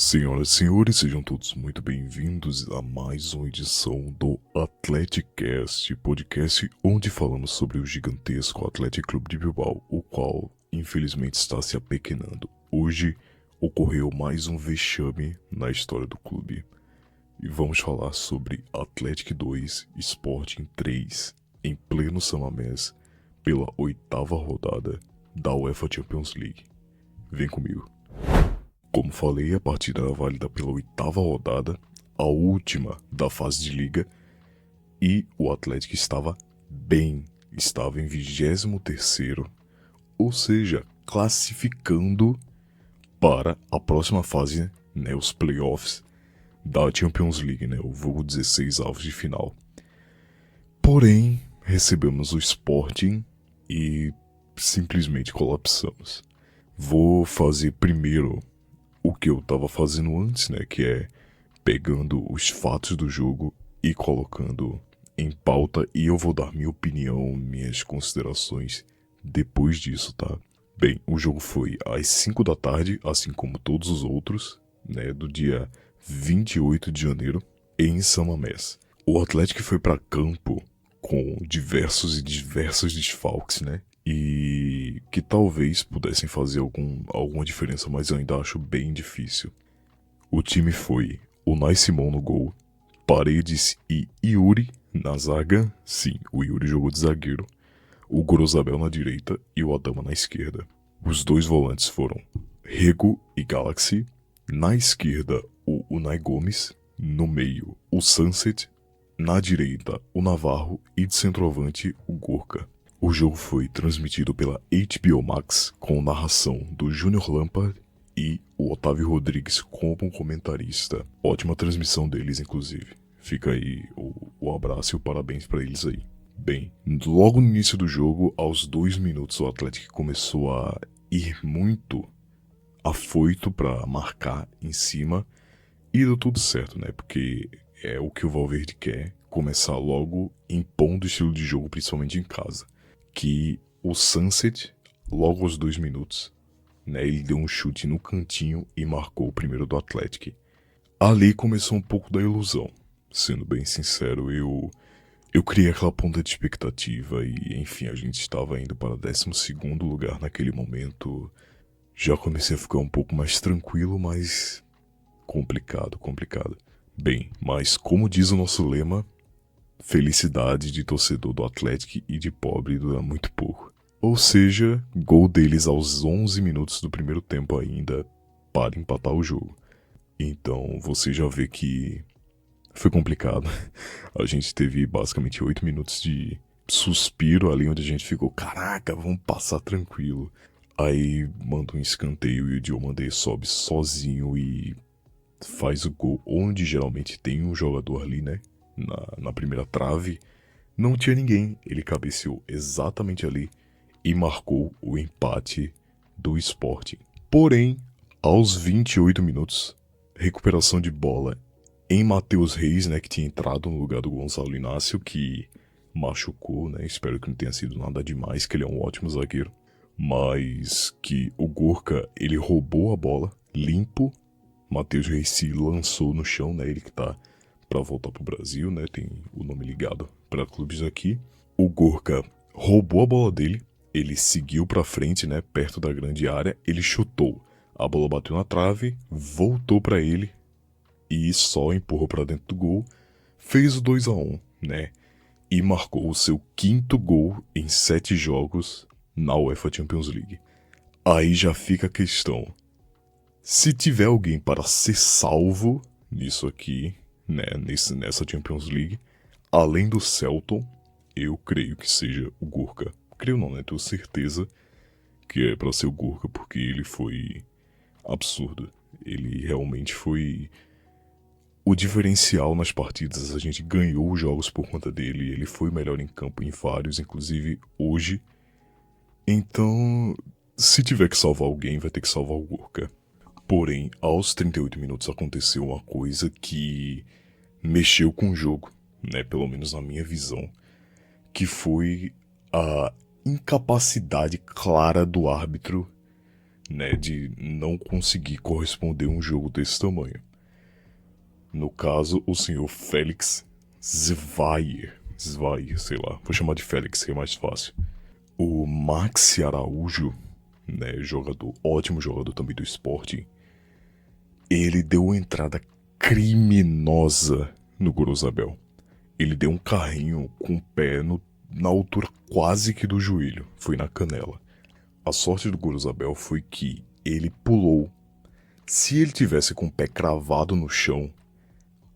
Senhoras e senhores, sejam todos muito bem-vindos a mais uma edição do Atleticast, podcast onde falamos sobre o gigantesco Atlético Clube de Bilbao, o qual infelizmente está se apequenando. Hoje ocorreu mais um vexame na história do clube e vamos falar sobre Atlético 2, Sporting 3, em pleno São Mamés, pela 8ª rodada da UEFA Champions League. Vem comigo. Como falei, a partida era válida pela 8ª rodada, a última da fase de liga, e o Atlético estava bem, estava em 23º, ou seja, classificando para a próxima fase, né, os playoffs da Champions League, né, o jogo 16 avos de final. Porém, recebemos o Sporting e simplesmente colapsamos. Vou fazer primeiro o que eu tava fazendo antes, né, que é pegando os fatos do jogo e colocando em pauta, e eu vou dar minha opinião, minhas considerações depois disso, tá? Bem, o jogo foi às 5 da tarde, assim como todos os outros, né, do dia 28 de janeiro, em São Mamés. O Atlético foi para campo com diversos desfalques, né? E que talvez pudessem fazer alguma diferença, mas eu ainda acho bem difícil. O time foi o Unai Simão no gol, Paredes e Yuri na zaga, sim, o Yuri jogou de zagueiro, o Grosabel na direita e o Adama na esquerda. Os dois volantes foram Rego e Galaxy, na esquerda o Unai Gomes, no meio o Sunset, na direita o Navarro e de centroavante o Gorka. O jogo foi transmitido pela HBO Max com narração do Júnior Lampard e o Otávio Rodrigues como comentarista. Ótima transmissão deles, inclusive. Fica aí o abraço e o parabéns para eles aí. Bem, logo no início do jogo, aos 2 minutos, o Atlético começou a ir muito afoito para marcar em cima e deu tudo certo, né? Porque é o que o Valverde quer, começar logo impondo o estilo de jogo, principalmente em casa. Que o Sunset, logo aos 2 minutos, né, ele deu um chute no cantinho e marcou o primeiro do Atlético. Ali começou um pouco da ilusão. Sendo bem sincero, eu criei aquela ponta de expectativa e, enfim, a gente estava indo para 12º lugar naquele momento. Já comecei a ficar um pouco mais tranquilo, mas complicado. Bem, mas como diz o nosso lema, felicidade de torcedor do Atlético e de pobre dura muito pouco. Ou seja, gol deles aos 11 minutos do primeiro tempo ainda para empatar o jogo. Então você já vê que foi complicado. A gente teve basicamente 8 minutos de suspiro ali onde a gente ficou, caraca, vamos passar tranquilo. Aí manda um escanteio e o Diomandé sobe sozinho e faz o gol onde geralmente tem um jogador ali, né? Na primeira trave, não tinha ninguém. Ele cabeceou exatamente ali e marcou o empate do Sporting. Porém, aos 28 minutos, recuperação de bola em Matheus Reis, né, que tinha entrado no lugar do Gonçalo Inácio, que machucou, né? Espero que não tenha sido nada demais, que ele é um ótimo zagueiro. Mas que o Gorka, ele roubou a bola, limpo. Matheus Reis se lançou no chão, né? Ele que tá para voltar pro Brasil, né? Tem o nome ligado para clubes aqui. O Gorka roubou a bola dele, ele seguiu para frente, né? Perto da grande área, ele chutou. A bola bateu na trave, voltou para ele e só empurrou para dentro do gol. Fez o 2-1, né? E marcou o seu 5º gol em 7 jogos na UEFA Champions League. Aí já fica a questão. Se tiver alguém para ser salvo nisso aqui, né, nessa Champions League, além do Celton, eu creio que seja o Gorka. Creio não, né? Tenho certeza que é pra ser o Gorka, porque ele foi absurdo. Ele realmente foi o diferencial nas partidas. A gente ganhou os jogos por conta dele. Ele foi melhor em campo em vários, inclusive hoje. Então, se tiver que salvar alguém, vai ter que salvar o Gorka. Porém, aos 38 minutos aconteceu uma coisa que mexeu com o jogo, né, pelo menos na minha visão, que foi a incapacidade clara do árbitro né, de não conseguir corresponder a um jogo desse tamanho. No caso, o senhor Félix Zweier, sei lá, vou chamar de Félix que é mais fácil. O Maxi Araújo, né, jogador, ótimo jogador também do Sporting, ele deu uma entrada criminosa no Gorosabel. Ele deu um carrinho com o pé na altura quase que do joelho, foi na canela. A sorte do Gorosabel foi que ele pulou. Se ele tivesse com o pé cravado no chão,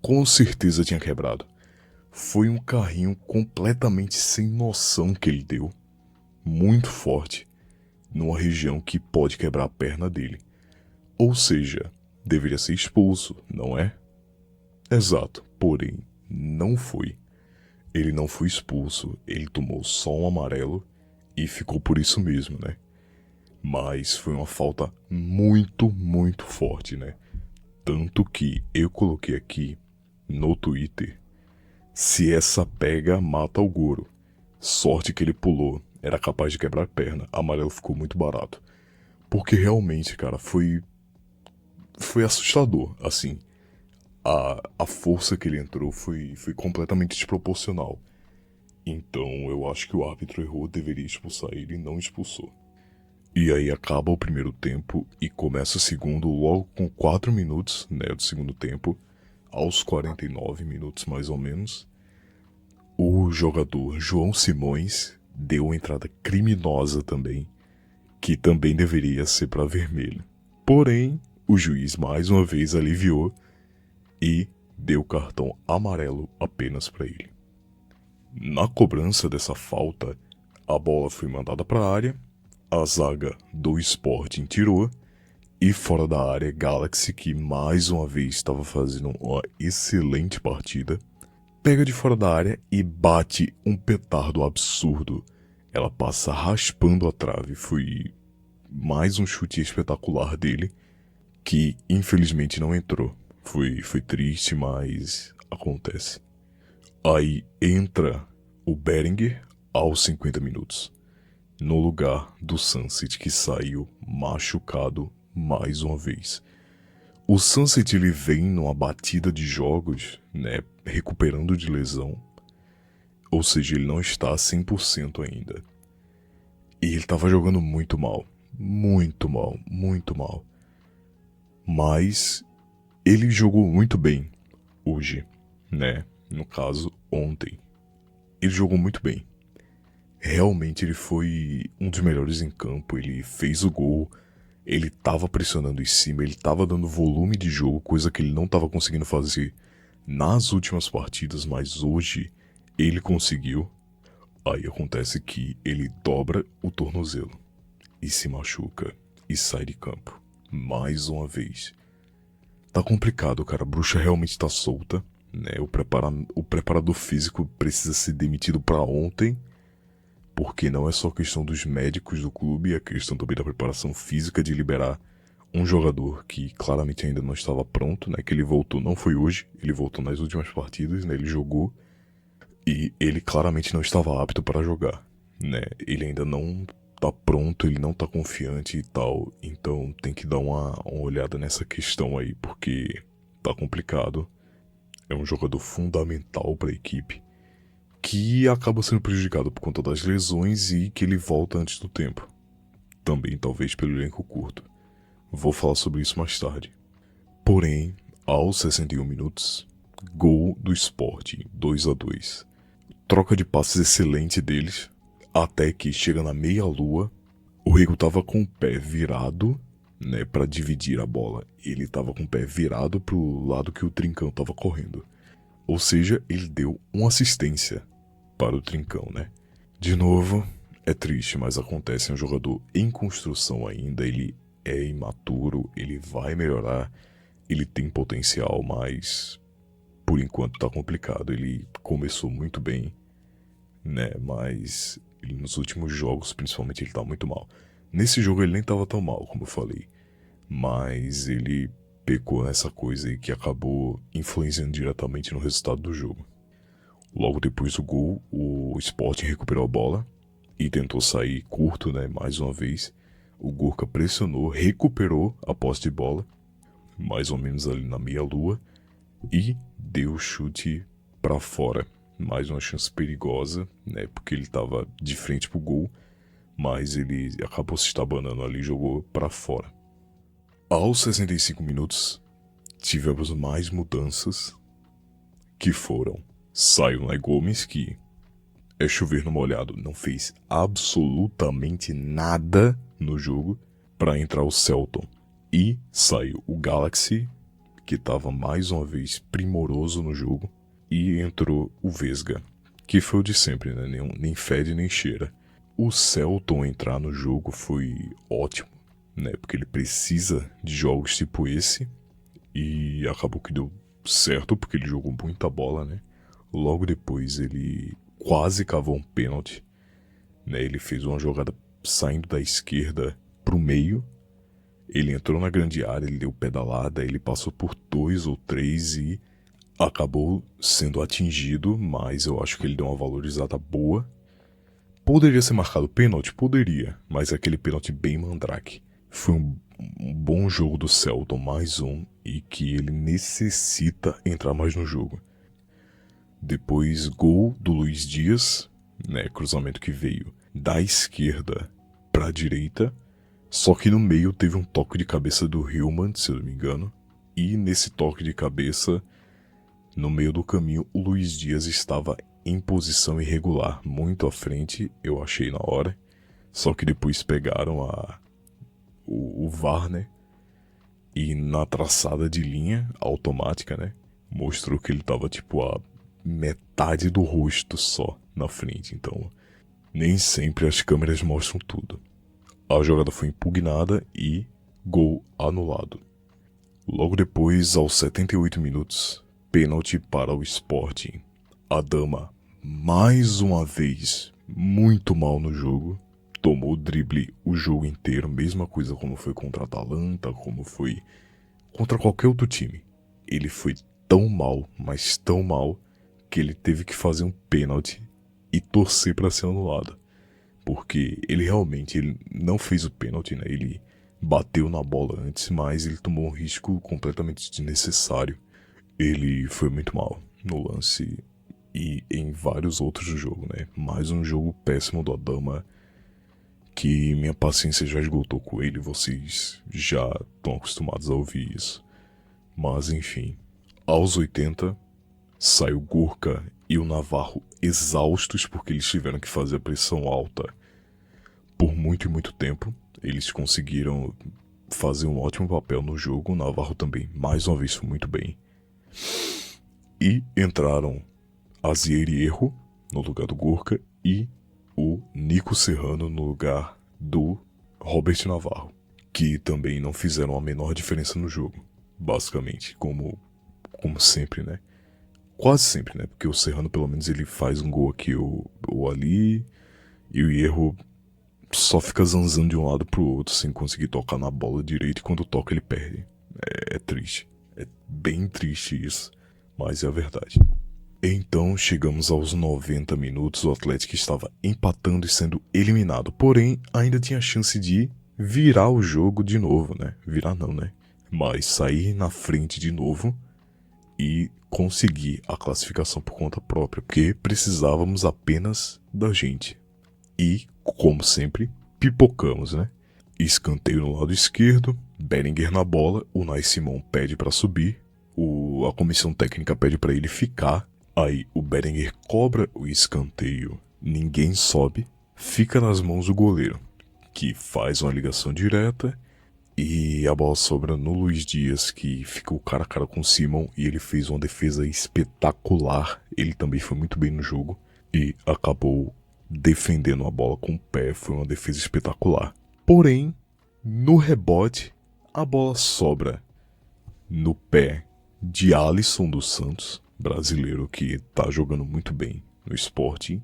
com certeza tinha quebrado. Foi um carrinho completamente sem noção que ele deu, muito forte, numa região que pode quebrar a perna dele. Ou seja, deveria ser expulso, não é? Exato, porém, não foi. Ele não foi expulso, ele tomou só um amarelo e ficou por isso mesmo, né? Mas foi uma falta muito, muito forte, né? Tanto que eu coloquei aqui no Twitter: se essa pega, mata o Goro. Sorte que ele pulou, era capaz de quebrar a perna. Amarelo ficou muito barato. Porque realmente, cara, foi assustador, assim. A força que ele entrou foi completamente desproporcional. Então eu acho que o árbitro errou, deveria expulsar ele e não expulsou. E aí acaba o primeiro tempo e começa o segundo logo com 4 minutos, né, do segundo tempo, aos 49 minutos mais ou menos. O jogador João Simões deu uma entrada criminosa também, que também deveria ser para vermelho. Porém, o juiz mais uma vez aliviou e deu cartão amarelo apenas para ele. Na cobrança dessa falta, a bola foi mandada para a área, a zaga do Sporting tirou e fora da área Galaxy, que mais uma vez estava fazendo uma excelente partida, pega de fora da área e bate um petardo absurdo. Ela passa raspando a trave. Foi mais um chute espetacular dele, que infelizmente não entrou. Foi triste, mas acontece. Aí entra o Berenguer aos 50 minutos, no lugar do Sunset, que saiu machucado mais uma vez. O Sunset ele vem numa batida de jogos, né, recuperando de lesão, ou seja, ele não está 100% ainda. E ele estava jogando muito mal, muito mal, muito mal. Mas ele jogou muito bem hoje, né, no caso ontem. Ele jogou muito bem. Realmente ele foi um dos melhores em campo, ele fez o gol, ele tava pressionando em cima, ele tava dando volume de jogo, coisa que ele não tava conseguindo fazer nas últimas partidas, mas hoje ele conseguiu. Aí acontece que ele dobra o tornozelo e se machuca e sai de campo. Mais uma vez. Tá complicado, cara, a bruxa realmente tá solta, né? O preparador físico precisa ser demitido pra ontem, porque não é só questão dos médicos do clube, é questão também da preparação física de liberar um jogador que claramente ainda não estava pronto, né? Que ele voltou, não foi hoje, ele voltou nas últimas partidas, né? Ele jogou e ele claramente não estava apto para jogar, né? Ele ainda não tá pronto, ele não tá confiante e tal, então tem que dar uma olhada nessa questão aí, porque tá complicado. É um jogador fundamental para a equipe, que acaba sendo prejudicado por conta das lesões e que ele volta antes do tempo. Também talvez pelo elenco curto. Vou falar sobre isso mais tarde. Porém, aos 61 minutos, gol do Sporting, 2-2. Troca de passes excelente deles, até que chega na meia-lua, o Rego tava com o pé virado, né, para dividir a bola. Ele tava com o pé virado pro lado que o Trincão tava correndo. Ou seja, ele deu uma assistência para o Trincão, né? De novo, é triste, mas acontece, é um jogador em construção ainda, ele é imaturo, ele vai melhorar, ele tem potencial, mas por enquanto tá complicado. Ele começou muito bem, né? Mas nos últimos jogos, principalmente, ele tá muito mal. Nesse jogo ele nem tava tão mal, como eu falei, mas ele pecou nessa coisa aí que acabou influenciando diretamente no resultado do jogo. Logo depois do gol, o Sporting recuperou a bola e tentou sair curto, né, mais uma vez. O Gurka pressionou, recuperou a posse de bola, mais ou menos ali na meia-lua, e deu o chute para fora. Mais uma chance perigosa, né? Porque ele estava de frente pro gol, mas ele acabou se estabanando ali e jogou para fora. Aos 65 minutos, tivemos mais mudanças, que foram Sayonai Gomes, que é chover no molhado, não fez absolutamente nada no jogo, para entrar o Celton. E saiu o Galaxy, que estava mais uma vez primoroso no jogo, e entrou o Vesga, que foi o de sempre, né? Nem fede nem cheira. O Celton entrar no jogo foi ótimo, né? Porque ele precisa de jogos tipo esse, e acabou que deu certo, porque ele jogou muita bola, né? Logo depois ele quase cavou um pênalti, né? Ele fez uma jogada saindo da esquerda pro meio. Ele entrou na grande área, ele deu pedalada, ele passou por 2 ou 3 e acabou sendo atingido, mas eu acho que ele deu uma valorizada boa. Poderia ser marcado pênalti? Poderia, mas é aquele pênalti bem mandrake. Foi um bom jogo do Celton, mais um, e que ele necessita entrar mais no jogo. Depois, gol do Luiz Dias, né, cruzamento que veio da esquerda para a direita, só que no meio teve um toque de cabeça do Hillman, se eu não me engano, e nesse toque de cabeça, no meio do caminho, o Luiz Dias estava em posição irregular, muito à frente, eu achei na hora, só que depois pegaram o VAR, né, e na traçada de linha automática, né, mostrou que ele estava tipo a metade do rosto só na frente, então nem sempre as câmeras mostram tudo. A jogada foi impugnada e gol anulado. Logo depois, aos 78 minutos, pênalti para o Sporting. A Dama, mais uma vez, muito mal no jogo, tomou o drible o jogo inteiro, mesma coisa como foi contra a Atalanta, como foi contra qualquer outro time. Ele foi tão mal, mas tão mal, que ele teve que fazer um pênalti e torcer para ser anulado. Porque ele realmente não fez o pênalti, né? Ele bateu na bola antes, mas ele tomou um risco completamente desnecessário. Ele foi muito mal no lance e em vários outros do jogo, né? Mais um jogo péssimo do Adama, que minha paciência já esgotou com ele, vocês já estão acostumados a ouvir isso. Mas enfim, aos 80, saiu o Gurka e o Navarro exaustos porque eles tiveram que fazer a pressão alta por muito e muito tempo. Eles conseguiram fazer um ótimo papel no jogo. O Navarro também, mais uma vez, foi muito bem. E entraram Azier Erro no lugar do Gurka e o Nico Serrano no lugar do Robert Navarro, que também não fizeram a menor diferença no jogo, basicamente, como sempre, né? Quase sempre, né? Porque o Serrano, pelo menos, ele faz um gol aqui ou ali, e o Erro só fica zanzando de um lado pro outro sem conseguir tocar na bola direito, e quando toca ele perde. É triste. É bem triste isso, mas é a verdade. Então chegamos aos 90 minutos, o Atlético estava empatando e sendo eliminado, porém ainda tinha chance de virar o jogo de novo, né? Virar não, né? Mas sair na frente de novo e conseguir a classificação por conta própria, porque precisávamos apenas da gente. E, como sempre, pipocamos, né? Escanteio no lado esquerdo, Bellinger na bola, o Nai Simon pede para subir, a comissão técnica pede para ele ficar, aí o Bellinger cobra o escanteio, ninguém sobe, fica nas mãos do goleiro, que faz uma ligação direta e a bola sobra no Luiz Dias, que ficou cara a cara com o Simon e ele fez uma defesa espetacular, ele também foi muito bem no jogo e acabou defendendo a bola com o pé, foi uma defesa espetacular. Porém, no rebote, a bola sobra no pé de Alisson dos Santos, brasileiro que tá jogando muito bem no Sporting.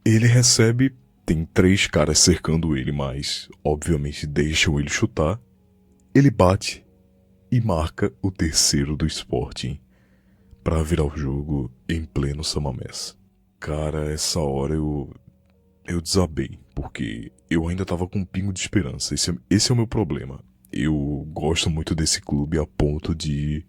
Ele recebe, tem 3 caras cercando ele, mas obviamente deixam ele chutar. Ele bate e marca o terceiro do Sporting para virar o jogo em pleno Samamés. Cara, essa hora eu eu desabei, porque eu ainda tava com um pingo de esperança. Esse é o meu problema. Eu gosto muito desse clube a ponto de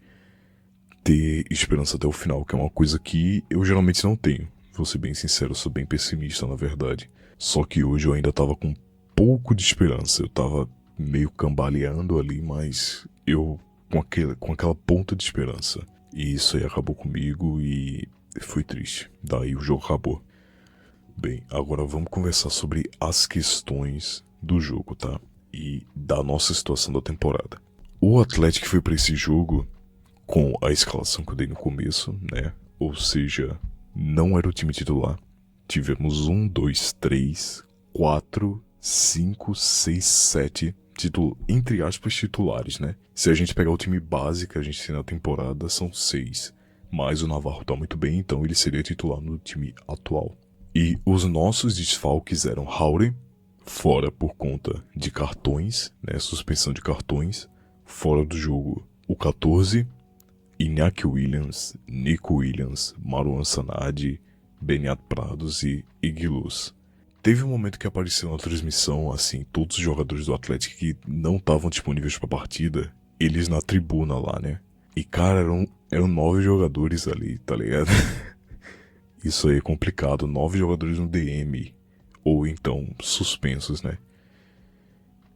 ter esperança até o final, que é uma coisa que eu geralmente não tenho. Vou ser bem sincero, eu sou bem pessimista, na verdade. Só que hoje eu ainda tava com um pouco de esperança. Eu tava meio cambaleando ali, mas eu com aquela ponta de esperança. E isso aí acabou comigo e foi triste. Daí o jogo acabou. Bem, agora vamos conversar sobre as questões do jogo, tá? E da nossa situação da temporada. O Atlético foi para esse jogo com a escalação que eu dei no começo, né? Ou seja, não era o time titular. Tivemos 7 entre aspas titulares, né? Se a gente pegar o time base que a gente tem na temporada, são 6. Mas o Navarro tá muito bem, então ele seria titular no time atual. E os nossos desfalques eram Haure, fora por conta de cartões, né? Suspensão de cartões. Fora do jogo o 14, Iñaki Williams, Nico Williams, Marouane Sanadi, Beniat Prados e Iguiluz. Teve um momento que apareceu na transmissão, assim, todos os jogadores do Atlético que não estavam disponíveis pra partida, eles na tribuna lá, né? E cara, eram 9 jogadores ali, tá ligado? Isso aí é complicado, 9 jogadores no DM, ou então suspensos, né?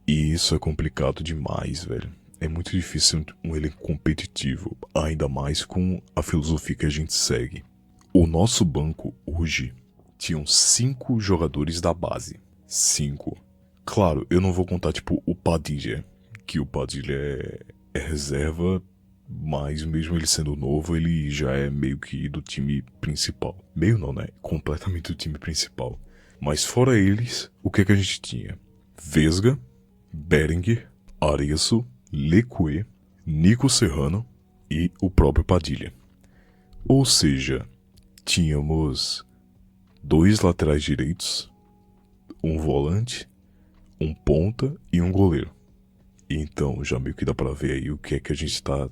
E isso é complicado demais, velho. É muito difícil um elenco competitivo, ainda mais com a filosofia que a gente segue. O nosso banco hoje tinham 5 jogadores da base. 5. Claro, eu não vou contar tipo o Padilha, que o Padilha é reserva, mas mesmo ele sendo novo, ele já é meio que do time principal. Meio não, né? Completamente do time principal. Mas fora eles, o que é que a gente tinha? Vesga, Berenguer, Areço, Leque, Nico Serrano e o próprio Padilha. Ou seja, tínhamos 2 laterais direitos, um volante, um ponta e um goleiro. Então já meio que dá pra ver aí o que é que a gente tá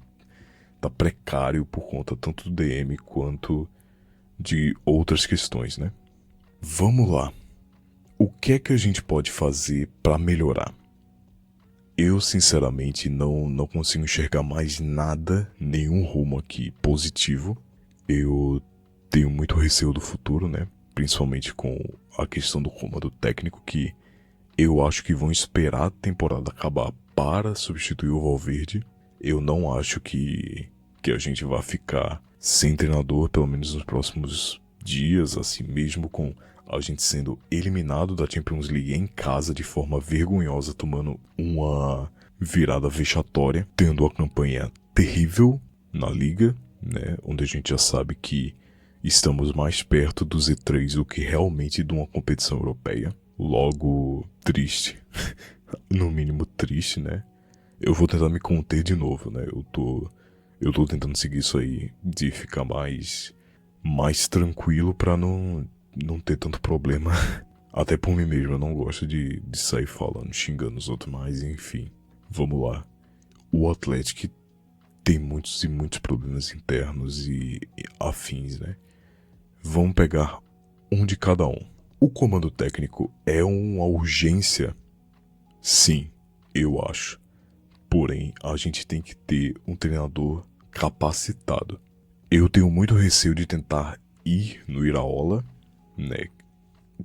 precário por conta tanto do DM quanto de outras questões, né? Vamos lá. O que é que a gente pode fazer pra melhorar? Eu, sinceramente, não consigo enxergar mais nada, nenhum rumo aqui positivo. Eu tenho muito receio do futuro, né? Principalmente com a questão do comando técnico, que eu acho que vão esperar a temporada acabar para substituir o Valverde. Eu não acho que a gente vai ficar sem treinador, pelo menos nos próximos dias, assim, mesmo com a gente sendo eliminado da Champions League em casa de forma vergonhosa, tomando uma virada vexatória, tendo a campanha terrível na liga, né, onde a gente já sabe que estamos mais perto do Z3 do que realmente de uma competição europeia. Logo, triste. No mínimo triste, né? Eu vou tentar me conter de novo, né? Eu tô tentando seguir isso aí de ficar mais tranquilo pra não ter tanto problema. Até por mim mesmo, eu não gosto de sair falando, xingando os outros, mas enfim. Vamos lá. O Atlético tem muitos e muitos problemas internos e afins, né? Vamos pegar um de cada um. O comando técnico é uma urgência? Sim, eu acho. Porém, a gente tem que ter um treinador capacitado. Eu tenho muito receio de tentar ir no Iraola, né?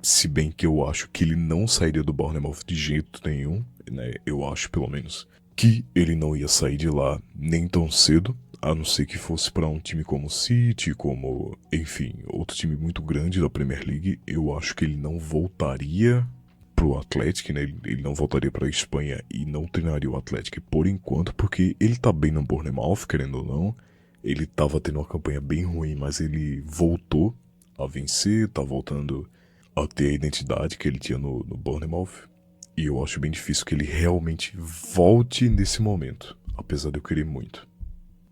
Se bem que eu acho que ele não sairia do Bournemouth de jeito nenhum, né? Eu acho, pelo menos, que ele não ia sair de lá nem tão cedo, a não ser que fosse para um time como o City, como, enfim, outro time muito grande da Premier League. Eu acho que ele não voltaria pro Atlético, né? Ele não voltaria pra Espanha e não treinaria o Atlético por enquanto, porque ele tá bem no Bournemouth, querendo ou não. Ele tava tendo uma campanha bem ruim, mas ele voltou a vencer, tá voltando a ter a identidade que ele tinha no Bournemouth. E eu acho bem difícil que ele realmente volte nesse momento, apesar de eu querer muito.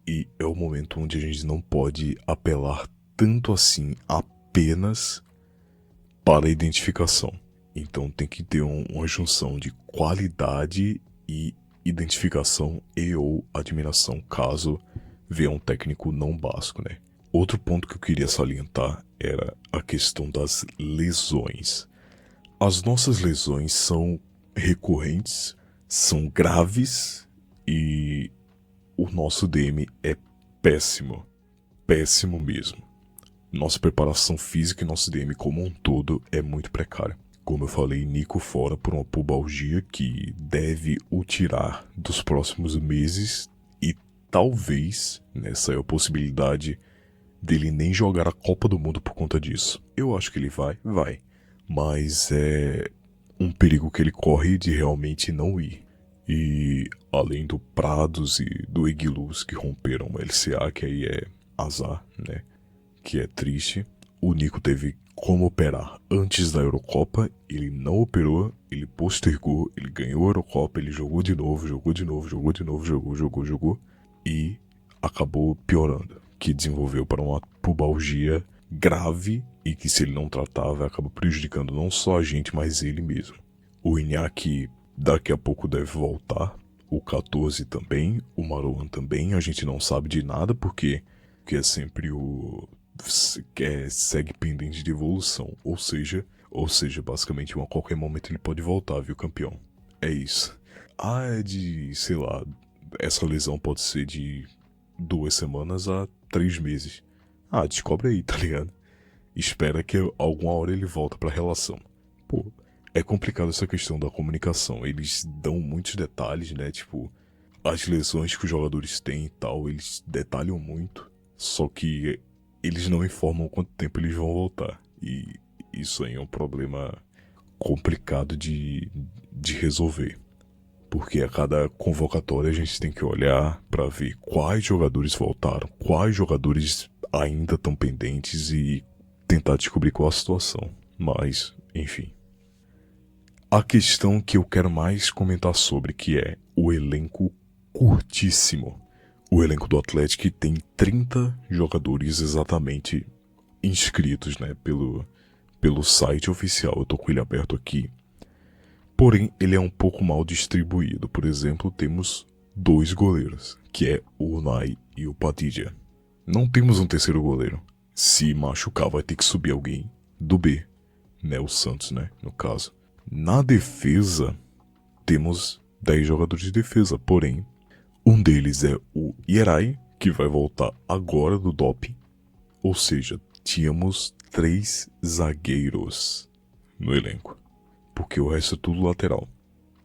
E é o momento onde a gente não pode apelar tanto assim apenas para a identificação. Então tem que ter uma junção de qualidade e identificação e ou admiração, caso venha um técnico não basco, né? Outro ponto que eu queria salientar era a questão das lesões. As nossas lesões são recorrentes, são graves e o nosso DM é péssimo. Péssimo mesmo. Nossa preparação física e nosso DM como um todo é muito precária. Como eu falei, Nico fora por uma pubalgia que deve o tirar dos próximos meses e talvez, nessa é a possibilidade dele nem jogar a Copa do Mundo por conta disso. Eu acho que ele vai. Mas é um perigo que ele corre de realmente não ir. E além do Prados e do Eguiluz que romperam o LCA, que aí é azar, né? Que é triste. O Nico teve como operar antes da Eurocopa, ele não operou, ele postergou, ele ganhou a Eurocopa, ele jogou de novo e acabou piorando, que desenvolveu para uma pubalgia grave e que se ele não tratar vai acabar prejudicando não só a gente, mas ele mesmo. O Iñaki daqui a pouco deve voltar, o 14 também, o Marouane também, a gente não sabe de nada porque é sempre o segue pendente de evolução, ou seja, basicamente a qualquer momento ele pode voltar, viu, campeão? É isso. É de, sei lá, essa lesão pode ser de 2 semanas a 3 meses. Descobre aí, tá ligado? Espera que alguma hora ele volta pra relação. Pô, é complicado essa questão da comunicação. Eles dão muitos detalhes, né? Tipo, as lesões que os jogadores têm e tal, eles detalham muito. Só que eles não informam quanto tempo eles vão voltar. E isso aí é um problema complicado de resolver. Porque a cada convocatória a gente tem que olhar para ver quais jogadores voltaram, quais jogadores ainda estão pendentes e tentar descobrir qual a situação. Mas, enfim. A questão que eu quero mais comentar sobre, que é o elenco curtíssimo. O elenco do Atlético tem 30 jogadores exatamente inscritos, né, pelo site oficial. Eu tô com ele aberto aqui. Porém, ele é um pouco mal distribuído. Por exemplo, temos 2 goleiros, que é o Unai e o Padilha. Não temos um terceiro goleiro. Se machucar, vai ter que subir alguém do B, né, o Santos, né, no caso. Na defesa, temos 10 jogadores de defesa, porém, um deles é o Ierai, que vai voltar agora do doping. Ou seja, tínhamos 3 zagueiros no elenco, porque o resto é tudo lateral.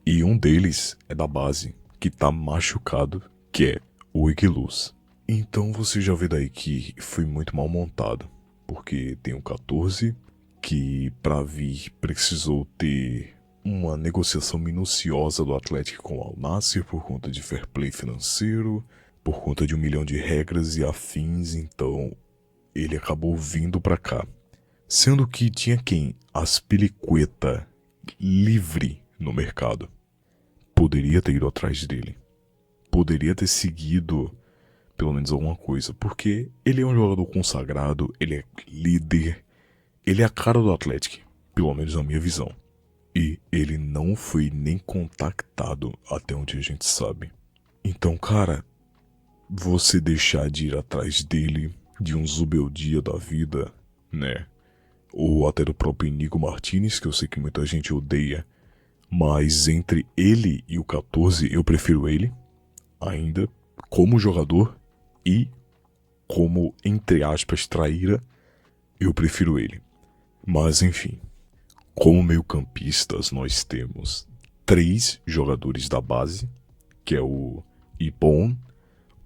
E um deles é da base, que tá machucado, que é o Eguiluz. Então você já vê daí que foi muito mal montado, porque tem o 14, que para vir precisou ter uma negociação minuciosa do Atlético com o Al Nassr por conta de fair play financeiro, por conta de 1 milhão de regras e afins, então ele acabou vindo pra cá. Sendo que tinha quem? Azpilicueta livre no mercado. Poderia ter ido atrás dele. Poderia ter seguido pelo menos alguma coisa, porque ele é um jogador consagrado, ele é líder, ele é a cara do Atlético, pelo menos na minha visão. E ele não foi nem contactado até onde a gente sabe. Então, cara, você deixar de ir atrás dele, de um Zubeldia da vida, né? Ou até do próprio Inigo Martinez, que eu sei que muita gente odeia, mas entre ele e o 14 eu prefiro ele, ainda, como jogador e como, entre aspas, traíra, eu prefiro ele. Mas enfim, como meio-campistas nós temos 3 jogadores da base, que é o Ibon,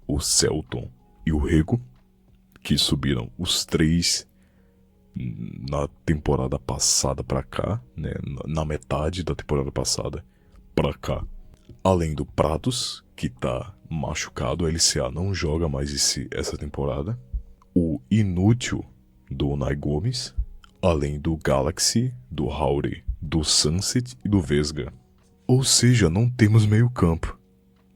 o Celton e o Rego, que subiram os 3 na temporada passada pra cá, né, na metade da temporada passada pra cá. Além do Pratos, que tá machucado, a LCA não joga mais essa temporada. O Inútil do Unai Gomes, além do Galaxy, do Hauri, do Sunset e do Vesga. Ou seja, não temos meio campo.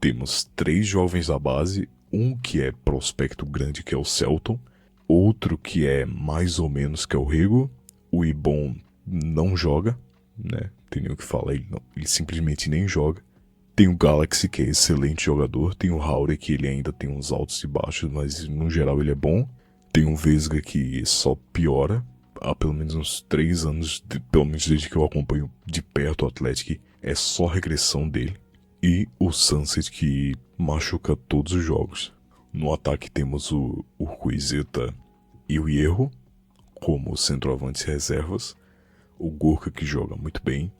Temos 3 jovens da base, um que é prospecto grande, que é o Celton, outro que é mais ou menos, que é o Rego. O Ibon não joga, né? Tem nem o que falar, ele simplesmente nem joga. Tem o Galaxy, que é excelente jogador. Tem o Hauri, que ele ainda tem uns altos e baixos, mas no geral ele é bom. Tem o Vesga, que só piora há pelo menos uns 3 anos, pelo menos desde que eu acompanho de perto o Atlético, é só regressão dele. E o Sunset, que machuca todos os jogos. No ataque temos o Urquieta e o Hierro como centroavantes reservas. O Gorka, que joga muito bem.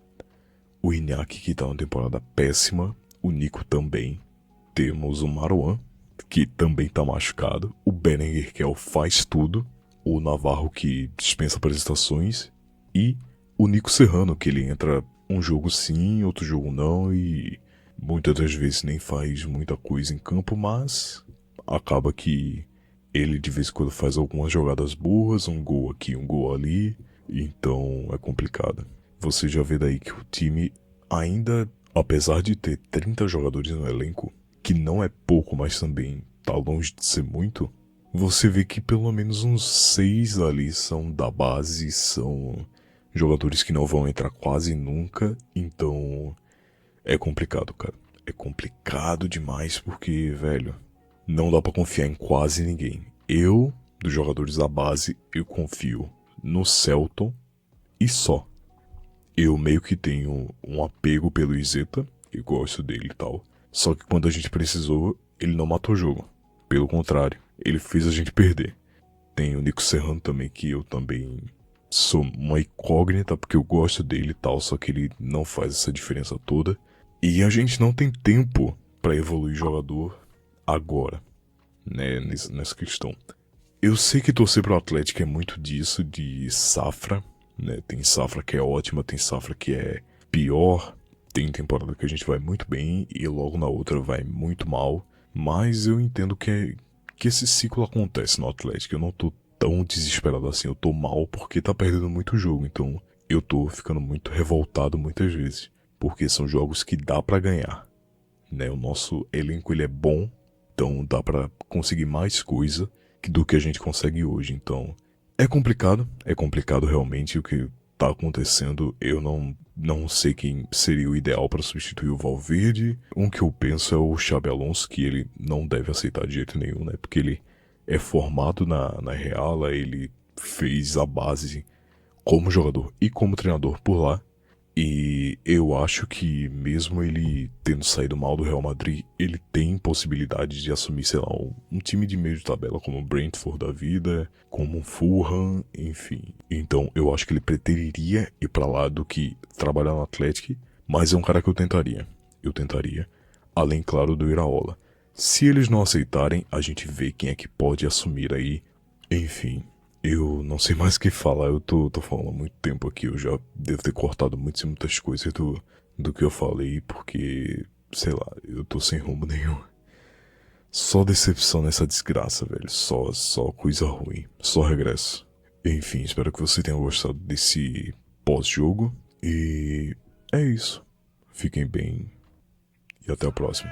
O Iñaki, que tá numa temporada péssima. O Nico também. Temos o Marouane, que também tá machucado. O Berenguer, que é o faz tudo. O Navarro, que dispensa apresentações. E o Nico Serrano, que ele entra um jogo sim, outro jogo não. E muitas das vezes nem faz muita coisa em campo, mas acaba que ele de vez em quando faz algumas jogadas boas, um gol aqui, um gol ali. Então é complicado. Você já vê daí que o time ainda, apesar de ter 30 jogadores no elenco, que não é pouco, mas também tá longe de ser muito, você vê que pelo menos uns 6 ali são da base, são jogadores que não vão entrar quase nunca, então é complicado, cara. É complicado demais porque, velho, não dá pra confiar em quase ninguém. Eu, dos jogadores da base, eu confio no Celton e só. Eu meio que tenho um apego pelo Izeta, eu gosto dele e tal. Só que quando a gente precisou, ele não matou o jogo. Pelo contrário, ele fez a gente perder. Tem o Nico Serrano também, que eu também sou uma incógnita, porque eu gosto dele e tal, só que ele não faz essa diferença toda. E a gente não tem tempo pra evoluir jogador agora, né, nessa questão. Eu sei que torcer pro Atlético é muito disso, de safra, né? Tem safra que é ótima, tem safra que é pior, tem temporada que a gente vai muito bem e logo na outra vai muito mal. Mas eu entendo que esse ciclo acontece no Atlético. Eu não tô tão desesperado assim, eu tô mal porque tá perdendo muito jogo, então eu tô ficando muito revoltado muitas vezes. Porque são jogos que dá pra ganhar, né? O nosso elenco ele é bom, então dá pra conseguir mais coisa do que a gente consegue hoje. Então é complicado realmente o que tá acontecendo. Eu não sei quem seria o ideal para substituir o Valverde. Um que eu penso é o Xabi Alonso, que ele não deve aceitar de jeito nenhum, né? Porque ele é formado na Real, ele fez a base como jogador e como treinador por lá. E eu acho que mesmo ele tendo saído mal do Real Madrid, ele tem possibilidade de assumir, sei lá, um time de meio de tabela como o Brentford da vida, como o Fulham, enfim. Então eu acho que ele preteriria ir pra lá do que trabalhar no Atlético, mas é um cara que eu tentaria. Eu tentaria, além, claro, do Iraola. Se eles não aceitarem, a gente vê quem é que pode assumir aí, enfim. Eu não sei mais o que falar, eu tô falando há muito tempo aqui, eu já devo ter cortado muitas coisas do que eu falei, porque, sei lá, eu tô sem rumo nenhum. Só decepção nessa desgraça, velho, só coisa ruim, só regresso. Enfim, espero que você tenha gostado desse pós-jogo, e é isso. Fiquem bem, e até a próxima.